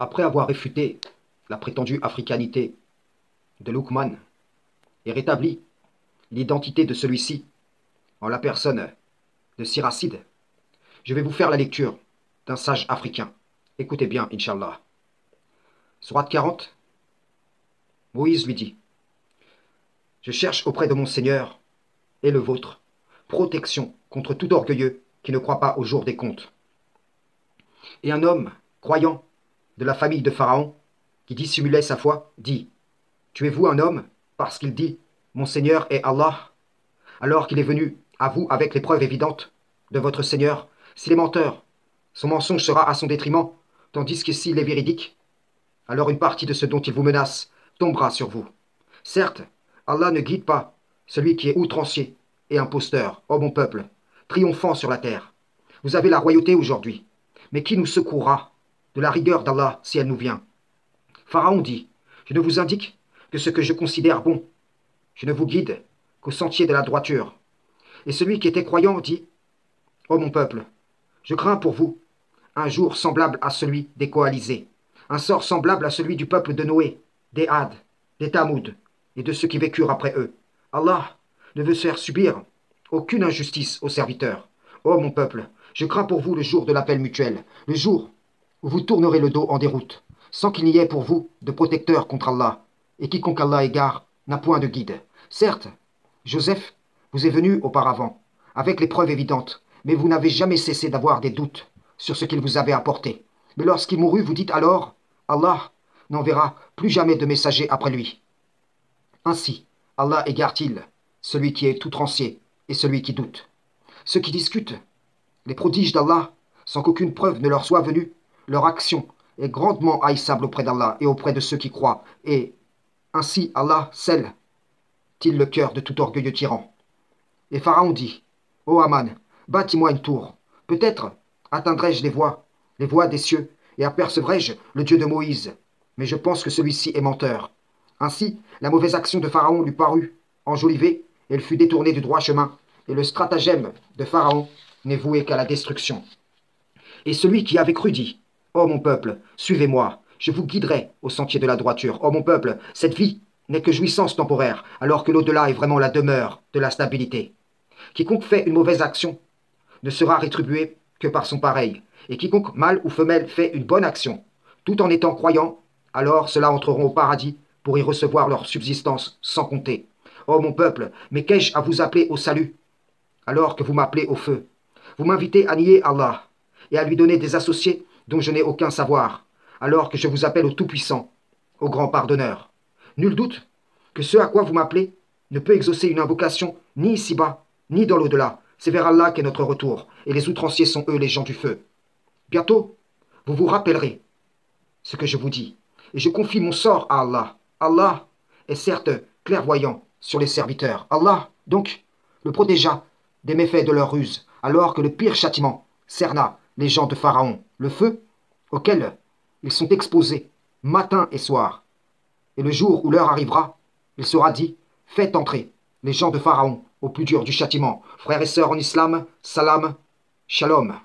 Après avoir réfuté la prétendue africanité de Luqman et rétabli l'identité de celui-ci en la personne de Siracide, je vais vous faire la lecture d'un sage africain. Écoutez bien, Inch'Allah. Sourate 40, Moïse lui dit: Je cherche auprès de mon Seigneur et le vôtre protection contre tout orgueilleux qui ne croit pas au jour des comptes. Et un homme croyant de la famille de Pharaon, qui dissimulait sa foi, dit: Tuez-vous un homme parce qu'il dit: Mon Seigneur est Allah, alors qu'il est venu à vous avec les preuves évidentes de votre Seigneur? S'il est menteur, son mensonge sera à son détriment, tandis que s'il est véridique, alors une partie de ce dont il vous menace tombera sur vous. Certes, Allah ne guide pas celui qui est outrancier et imposteur, ô mon peuple, triomphant sur la terre. Vous avez la royauté aujourd'hui, mais qui nous secourra de la rigueur d'Allah si elle nous vient? Pharaon dit: Je ne vous indique que ce que je considère bon. Je ne vous guide qu'au sentier de la droiture. Et celui qui était croyant dit: Ô mon peuple, je crains pour vous un jour semblable à celui des coalisés, un sort semblable à celui du peuple de Noé, des Had, des Tamoud et de ceux qui vécurent après eux. Allah ne veut faire subir aucune injustice aux serviteurs. Ô mon peuple, je crains pour vous le jour de l'appel mutuel, le jour où vous tournerez le dos en déroute, sans qu'il n'y ait pour vous de protecteur contre Allah, et quiconque Allah égare n'a point de guide. Certes, Joseph vous est venu auparavant, avec les preuves évidentes, mais vous n'avez jamais cessé d'avoir des doutes sur ce qu'il vous avait apporté. Mais lorsqu'il mourut, vous dites alors: Allah n'enverra plus jamais de messager après lui. Ainsi, Allah égare-t-il celui qui est outrancier et celui qui doute. Ceux qui discutent les prodiges d'Allah sans qu'aucune preuve ne leur soit venue, leur action est grandement haïssable auprès d'Allah et auprès de ceux qui croient, et ainsi Allah scelle-t-il le cœur de tout orgueilleux tyran. Et Pharaon dit: Ô Haman, bâtis-moi une tour. Peut-être atteindrai-je les voies des cieux, et apercevrai-je le Dieu de Moïse. Mais je pense que celui-ci est menteur. Ainsi, la mauvaise action de Pharaon lui parut enjolivée, et elle fut détournée du droit chemin, et le stratagème de Pharaon n'est voué qu'à la destruction. Et celui qui avait cru dit: Ô mon peuple, suivez-moi, je vous guiderai au sentier de la droiture. Ô mon peuple, cette vie n'est que jouissance temporaire, alors que l'au-delà est vraiment la demeure de la stabilité. Quiconque fait une mauvaise action ne sera rétribué que par son pareil, et quiconque, mâle ou femelle, fait une bonne action, tout en étant croyant, alors ceux-là entreront au paradis pour y recevoir leur subsistance sans compter. Ô mon peuple, mais qu'ai-je à vous appeler au salut, alors que vous m'appelez au feu? Vous m'invitez à nier Allah et à lui donner des associés dont je n'ai aucun savoir, alors que je vous appelle au Tout-Puissant, au Grand Pardonneur. Nul doute que ce à quoi vous m'appelez ne peut exaucer une invocation ni ici-bas, ni dans l'au-delà. C'est vers Allah qu'est notre retour, et les outranciers sont eux les gens du feu. Bientôt, vous vous rappellerez ce que je vous dis, et je confie mon sort à Allah. Allah est certes clairvoyant sur les serviteurs. Allah, donc, le protégea des méfaits de leur ruse, alors que le pire châtiment cerna les gens de Pharaon, le feu auquel ils sont exposés matin et soir. Et le jour où l'heure arrivera, il sera dit: faites entrer les gens de Pharaon au plus dur du châtiment. Frères et sœurs en islam, salam, shalom.